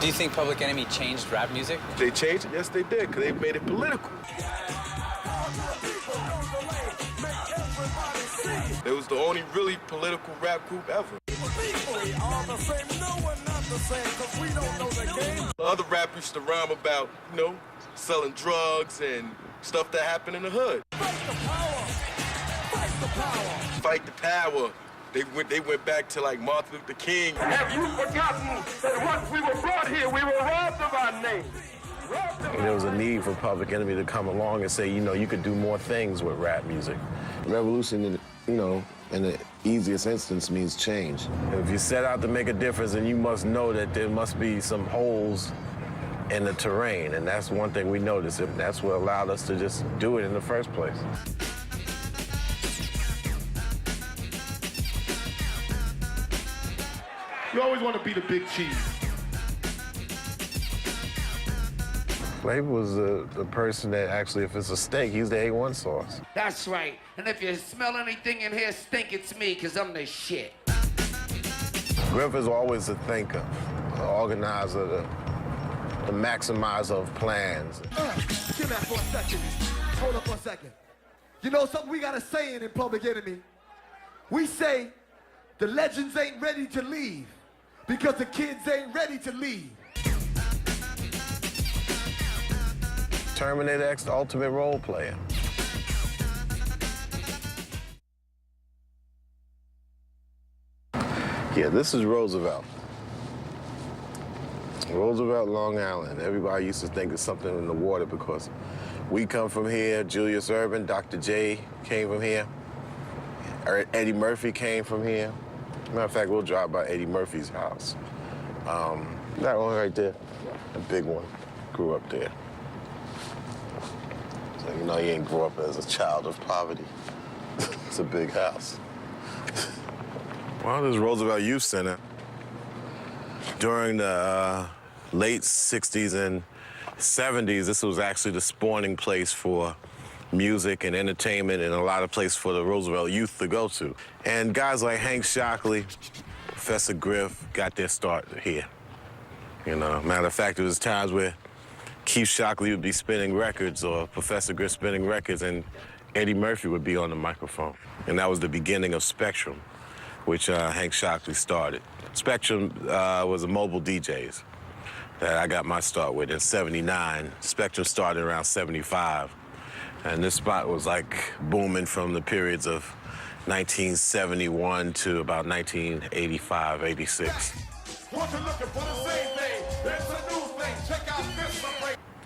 Do you think Public Enemy changed rap music? They changed it? Yes, they did, because they made it political. It was the only really political rap group ever. Other rappers used to rhyme about, selling drugs and stuff that happened in the hood. Fight the power! Fight the power! Fight the power! They went back to like Martin Luther King. Have you forgotten that once we were brought here, we were robbed of our name? There was a need for Public Enemy to come along and say, you could do more things with rap music. Revolution, in the easiest instance means change. If you set out to make a difference, then you must know that there must be some holes in the terrain, and that's one thing we noticed, and that's what allowed us to just do it in the first place. You always want to be the big cheese. Flavor was the person that actually, if it's a steak, he's the A1 sauce. That's right. And if you smell anything in here stink, it's me, because I'm the shit. Griff is always a thinker, an organizer, the maximizer of plans. Give that for a second. Hold up for a second. You know something we got a saying in Public Enemy? We say the legends ain't ready to leave because the kids ain't ready to leave. Terminator X, the ultimate role player. Yeah, this is Roosevelt. Roosevelt, Long Island. Everybody used to think it's something in the water because we come from here. Julius Erving, Dr. J came from here. Eddie Murphy came from here. Matter of fact, we'll drive by Eddie Murphy's house. That one right there, the big one, grew up there. So you ain't grew up as a child of poverty. It's a big house. Well, this is Roosevelt Youth Center. During the late 60s and 70s, this was actually the spawning place for music and entertainment and a lot of places for the Roosevelt youth to go to. And guys like Hank Shockley, Professor Griff got their start here. Matter of fact, there was times where Keith Shockley would be spinning records or Professor Griff spinning records and Eddie Murphy would be on the microphone. And that was the beginning of Spectrum, which Hank Shockley started. Spectrum was a mobile DJs that I got my start with in '79. Spectrum started around '75. And this spot was like booming from the periods of 1971 to about 1985, 86.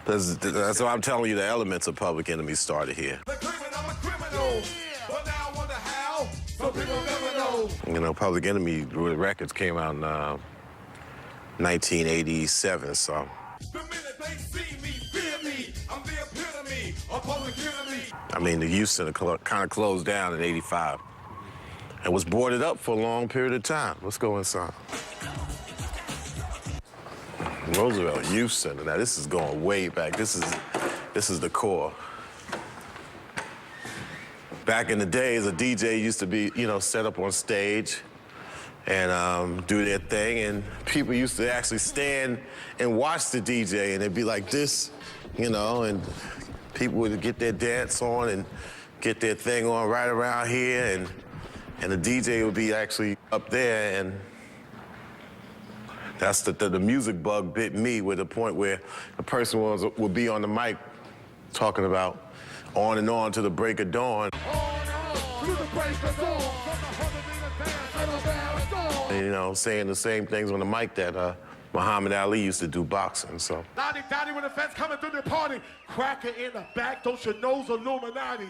That's why I'm telling you the elements of Public Enemy started here. Public Enemy records came out in 1987, so. The youth center kind of closed down in '85 and was boarded up for a long period of time. Let's go inside. Roosevelt Youth Center. Now this is going way back. This is the core. Back in the days, a DJ used to be, set up on stage and do their thing, and people used to actually stand and watch the DJ, and it'd be like this, and people would get their dance on and get their thing on right around here, and the DJ would be actually up there, and that's the music bug bit me with the point where the person would be on the mic talking about on and on to the break of dawn. Saying the same things on the mic that Muhammad Ali used to do boxing, so. Daddy when the feds coming through the party, cracker in the back, don't you know Illuminati?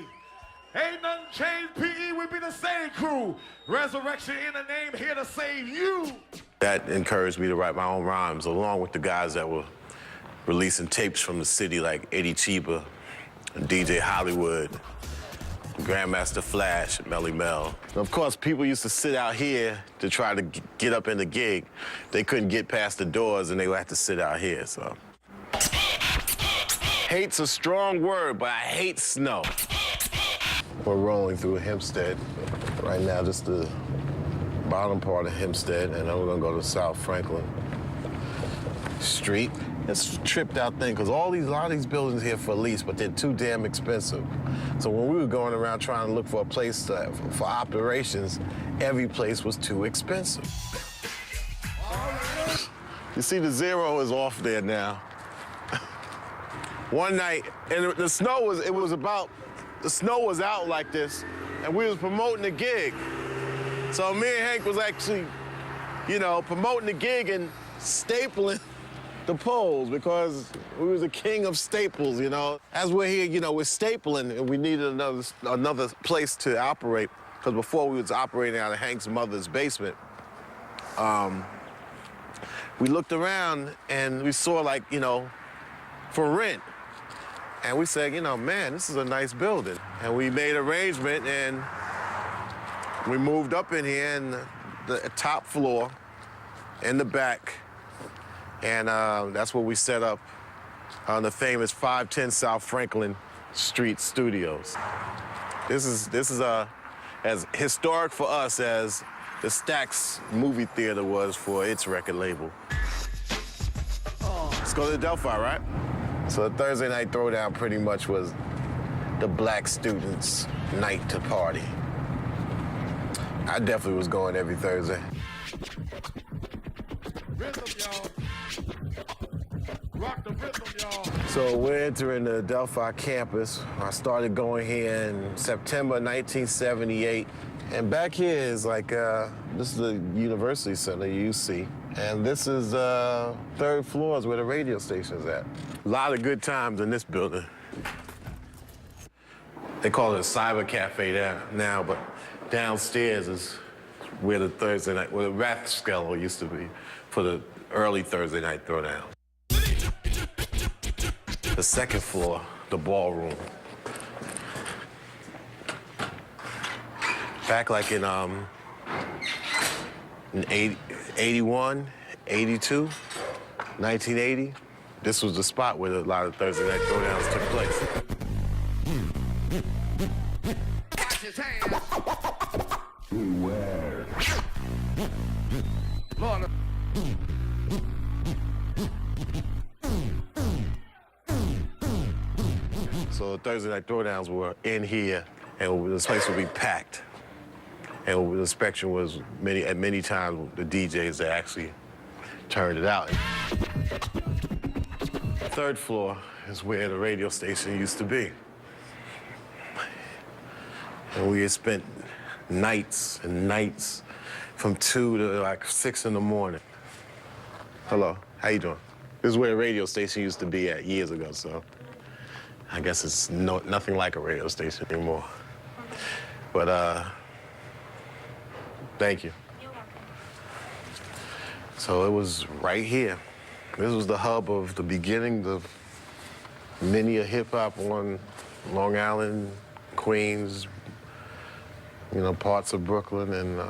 Ain't nothing changed, PE, we be the same crew. Resurrection in the name, here to save you. That encouraged me to write my own rhymes, along with the guys that were releasing tapes from the city, like Eddie Chiba, and DJ Hollywood, Grandmaster Flash, and Melly Mel. And of course, people used to sit out here to try to get up in the gig. They couldn't get past the doors, and they would have to sit out here, so. Hate's a strong word, but I hate snow. We're rolling through Hempstead right now, just the bottom part of Hempstead, and then we're gonna go to South Franklin. street. It's a tripped out thing, because a lot of these buildings here for lease, but they're too damn expensive. So when we were going around trying to look for a place for operations, every place was too expensive. You see the zero is off there now. One night, and the snow was out like this, and we was promoting the gig. So me and Hank was actually, promoting the gig and stapling the poles, because we was the king of staples, As we're here, we're stapling, and we needed another place to operate, because before we was operating out of Hank's mother's basement. We looked around and we saw, for rent. And we said, man, this is a nice building. And we made arrangement, and we moved up in here, in the top floor, in the back. And that's where we set up on the famous 510 South Franklin Street Studios. This is as historic for us as the Stax movie theater was for its record label. Let's go to the Delphi, right? So the Thursday night throwdown pretty much was the black students' night to party. I definitely was going every Thursday. Rhythm, y'all. Rock the rhythm, y'all. So we're entering the Delphi campus. I started going here in September 1978. And back here is this is the University Center, UC. And this is third floor is where the radio station is at. A lot of good times in this building. They call it a cyber cafe now, but downstairs is where the Thursday night, where the Rathskeller used to be for the early Thursday night throwdown. The second floor, the ballroom. Back in 81, 82, 1980, this was the spot where a lot of Thursday night throwdowns took place. Watch his hands. Beware. Lord. So the Thursday night throwdowns were in here, and this place would be packed. And the spectrum was at many times the DJs that actually turned it out. Third floor is where the radio station used to be. And we had spent nights and nights from 2 to 6 in the morning. Hello, how you doing? This is where the radio station used to be at years ago, so I guess it's nothing like a radio station anymore. But thank you. You're welcome. So it was right here. This was the hub of the beginning of many a hip-hop on Long Island, Queens, parts of Brooklyn, and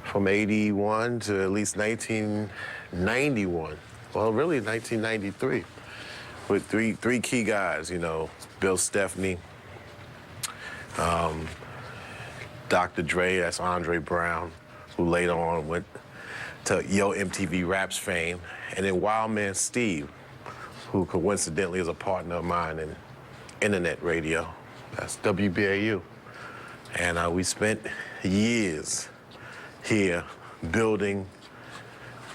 from 81 to at least 1991, well, really 1993, with three key guys, Bill Stepney, Dr. Dre, that's Andre Brown, who later on went to Yo MTV Raps fame, and then Wildman Steve, who coincidentally is a partner of mine in internet radio. That's WBAU. And we spent years here building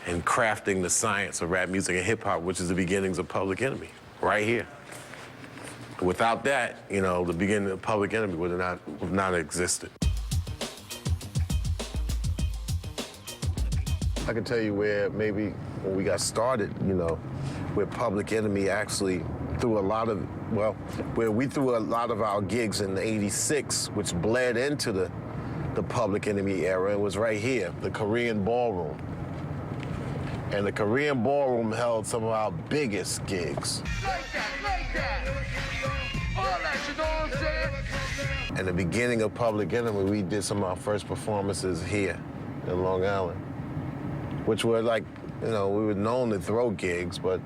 and crafting the science of rap music and hip hop, which is the beginnings of Public Enemy, right here. Without that, the beginning of Public Enemy would not have existed. I can tell you where maybe when we got started, where Public Enemy actually threw a lot of, where we threw a lot of our gigs in '86, which bled into the Public Enemy era. It was right here, the Korean Ballroom. And the Korean Ballroom held some of our biggest gigs. Like that. All that, you know what I'm saying? In the beginning of Public Enemy, we did some of our first performances here in Long Island, which were we were known to throw gigs, but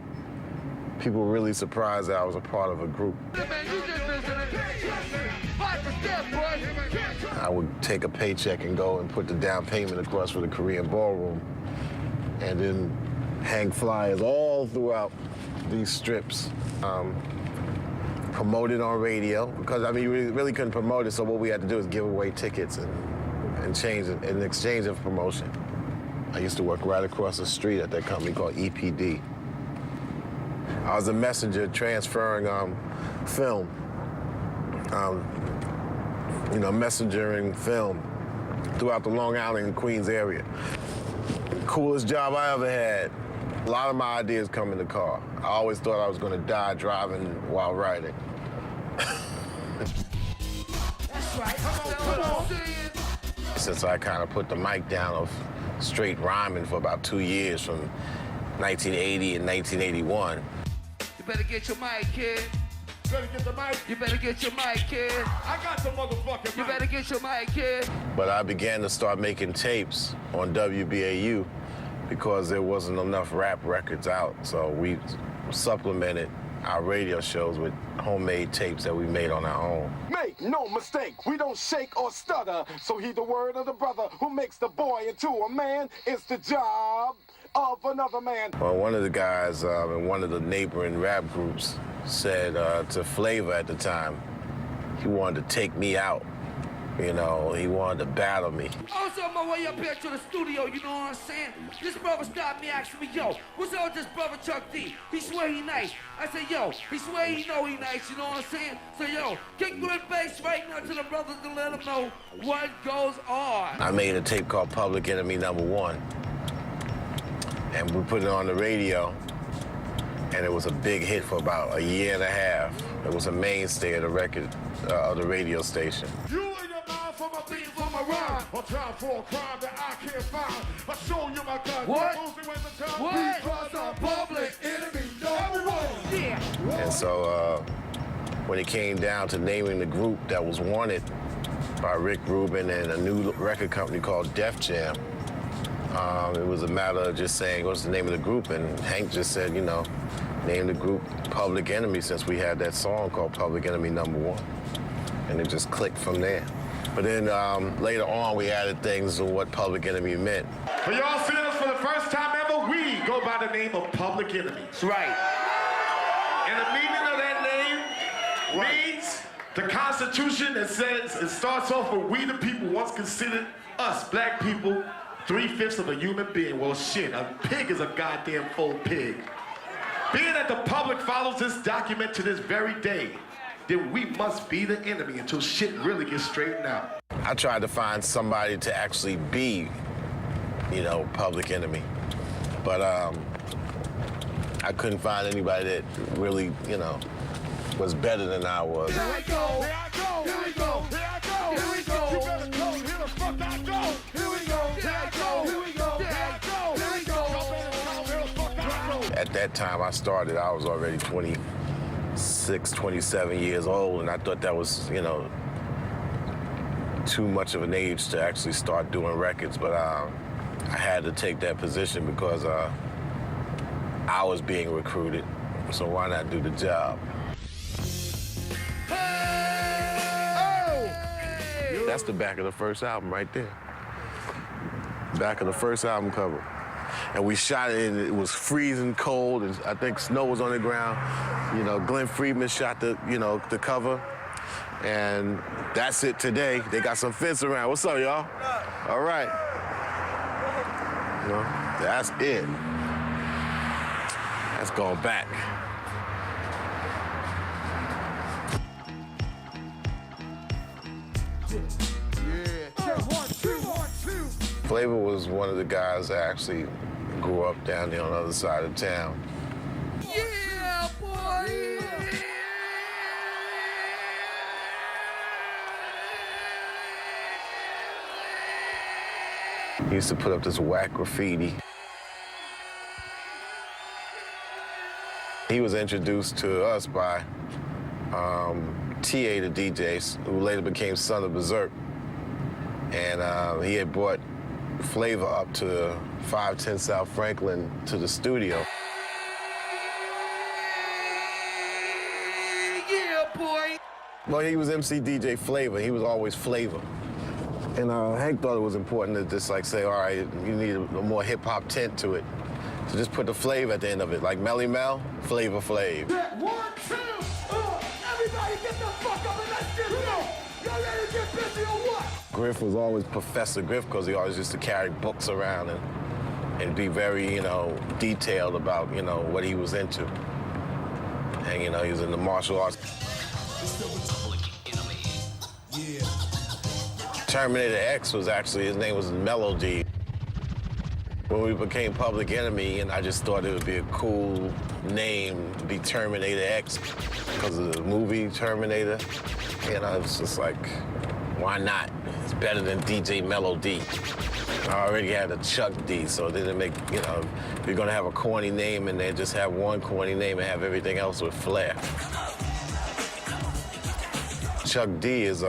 people were really surprised that I was a part of a group. I would take a paycheck and go and put the down payment across for the Korean Ballroom, and then hang flyers all throughout these strips. Promote it on radio, because I mean, you really couldn't promote it, so what we had to do is give away tickets and change it in exchange of promotion. I used to work right across the street at that company called EPD. I was a messenger transferring film, messengering film throughout the Long Island and Queens area. Coolest job I ever had. A lot of my ideas come in the car. I always thought I was going to die driving while riding. That's right. Come on. Since I kind of put the mic down of straight rhyming for about 2 years, from 1980 and 1981. You better get your mic, kid. Better get the mic. You better get your mic, kid. I got the motherfucking mic. You better get your mic, kid. But I began to start making tapes on WBAU because there wasn't enough rap records out. So we supplemented our radio shows with homemade tapes that we made on our own. Make no mistake, we don't shake or stutter. So heed the word of the brother who makes the boy into a man. It's the job of another man. Well, one of the guys in one of the neighboring rap groups said to Flavor at the time, he wanted to take me out. You know, he wanted to battle me. I was on my way up here to the studio, you know what I'm saying? This brother stopped me, asking me, yo, what's up with this brother Chuck D? He swear he nice. I said, yo, he swear he know he nice, you know what I'm saying? So, yo, kick good bass right now to the brothers to let them know what goes on. I made a tape called Public Enemy No. 1. And we put it on the radio, and it was a big hit for about a year and a half. It was a mainstay of the record, of the radio station. You in your mind from a beat from a rhyme. I'm trying for a crime that I can't find. I show you my gun. What? What? Because I'm public enemy number 1. Yeah. And so when it came down to naming the group that was wanted by Rick Rubin and a new record company called Def Jam, it was a matter of just saying, what's the name of the group? And Hank just said, you know, name the group Public Enemy, since we had that song called Public Enemy No. 1. And it just clicked from there. But then later on, we added things of what Public Enemy meant. For y'all seeing us for the first time ever, we go by the name of Public Enemy. That's right. And the meaning of that name means the Constitution that says, it starts off with we the people once considered us, black people, 3/5 of a human being. Well, shit, a pig is a goddamn full pig. Being that the public follows this document to this very day, then we must be the enemy until shit really gets straightened out. I tried to find somebody to actually be, you know, Public Enemy. But I couldn't find anybody that really, you know, was better than I was. Here we go, here I go, here we go, here I go, here we go. You better go, here the fuck I go. Here we go, here I go, here we go, here I go, here we go. Y'all better come, here the fuck I go. At that time I started, I was already 26, 27 years old, and I thought that was, you know, too much of an age to actually start doing records, but I had to take that position because I was being recruited, so why not do the job? That's the back of the first album right there. Back of the first album cover. And we shot it, and it was freezing cold, and I think snow was on the ground. You know, Glenn Friedman shot the cover. And that's it today. They got some fence around. What's up, y'all? All right. You know, that's it. That's going back. Flavor was one of the guys that actually grew up down there on the other side of town. Yeah, boy! He used to put up this whack graffiti. He was introduced to us by T.A. the DJ, who later became Son of Berserk. And he had brought Flavor up to 510 South Franklin to the studio. Yeah, boy! Well, he was MC DJ Flavor. He was always Flavor. And Hank thought it was important to just like say, all right, you need a more hip-hop tint to it. So just put the flavor at the end of it, like Melly Mel, Flavor Flav. Yeah, 1, 2, everybody get the fuck up and let's get real. Y'all ready to get busy or what? Griff was always Professor Griff because he always used to carry books around and be very, you know, detailed about, you know, what he was into. And, you know, he was in the martial arts. Terminator X was actually, his name was Melody. When we became Public Enemy, and I just thought it would be a cool name to be Terminator X because of the movie Terminator. You know, it's just like, why not? It's better than DJ Melody. I already had a Chuck D, so it didn't make, you know, if you're gonna have a corny name and then just have one corny name and have everything else with flair. Chuck D is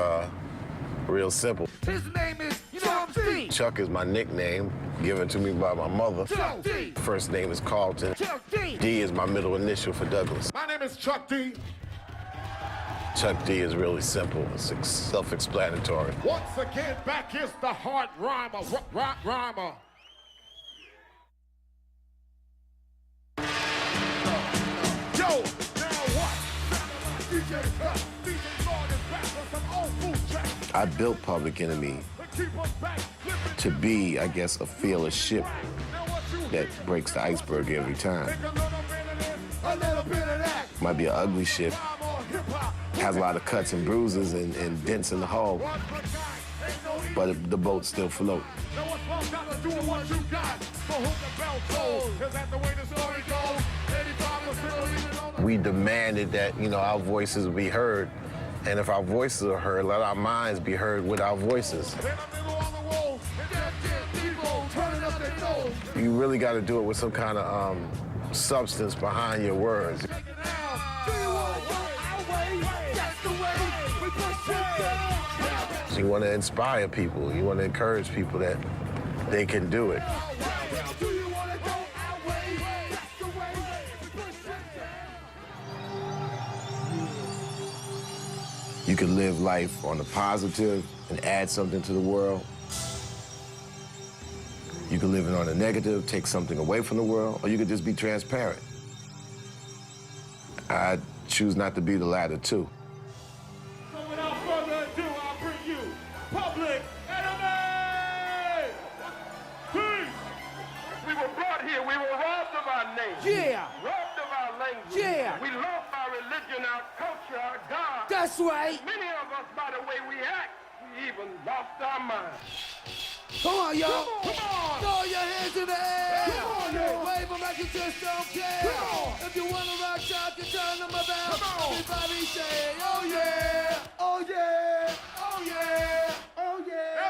real simple. His name is Chuck D. Chuck is my nickname, given to me by my mother. Chuck D. First name is Carlton. Chuck D. D is my middle initial for Douglas. My name is Chuck D. Chuck D is really simple. It's self-explanatory. Once again, back is the hard rhymer, rhymer. Yo, now what? DJ Cut, DJ Lord is back with some old food tracks. I built Public Enemy to be, I guess, a fearless ship that breaks the iceberg every time. Might be an ugly ship, has a lot of cuts and bruises and dents in the hull, but the boat still floats. We demanded that, you know, our voices be heard, and if our voices are heard, let our minds be heard with our voices. You really got to do it with some kind of substance behind your words. You want to inspire people. You want to encourage people that they can do it. You can live life on the positive and add something to the world. You can live it on the negative, take something away from the world, or you could just be transparent. I choose not to be the latter, too. So without further ado, I'll bring you Public Enemy! Peace! We were brought here, we were robbed of our name. Yeah. Robbed of our language. Yeah. We lost our religion, our culture, our God. That's right. Many of us, by the way we act, we even lost our minds. Come on, y'all. Come on. Throw your hands in the air. Come on, y'all. Wave them like you just don't care. Come on. If you want to rock, talk, you turn them about. Come on. Everybody say, oh yeah. Oh yeah, Oh yeah. oh yeah.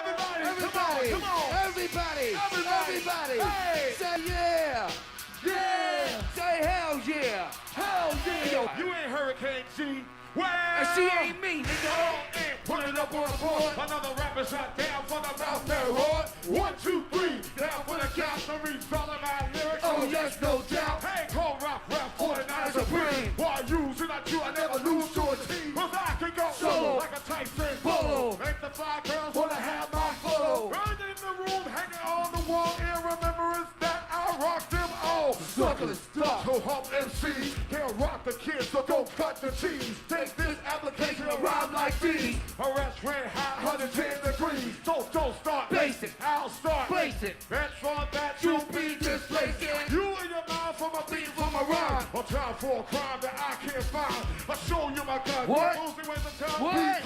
Everybody, come on. Everybody. Everybody. Hey. Say yeah. Yeah. Say hell yeah. Hell yeah. Yo. You ain't Hurricane G. Well, And she ain't me, nigga. Put it up on the board. Another rapper shot down for the mouth that roared. 1, 2, 3. Down for the count to read all of my lyrics. Oh, yes, no doubt. Hey, call rap 49 Supreme. Why use it not you? I never lose to a team. Cause I can go Solo. like a Tyson Polo. Make the 5 girls wanna have my photo. Right in the room, hanging on the wall in remembrance that I rocked them all. Sucker stuff. So hump MC can't rock the kids, so don't cut the cheese. Take this application and rhyme like these. Arrest red high, 110 degrees. So don't start Basic. I'll start Basic. That's for that You be displacing. you in your mind from a beat from a rhyme. A time for a crime that I can't find. I'll show you my gun. What? Mostly when the time What? beat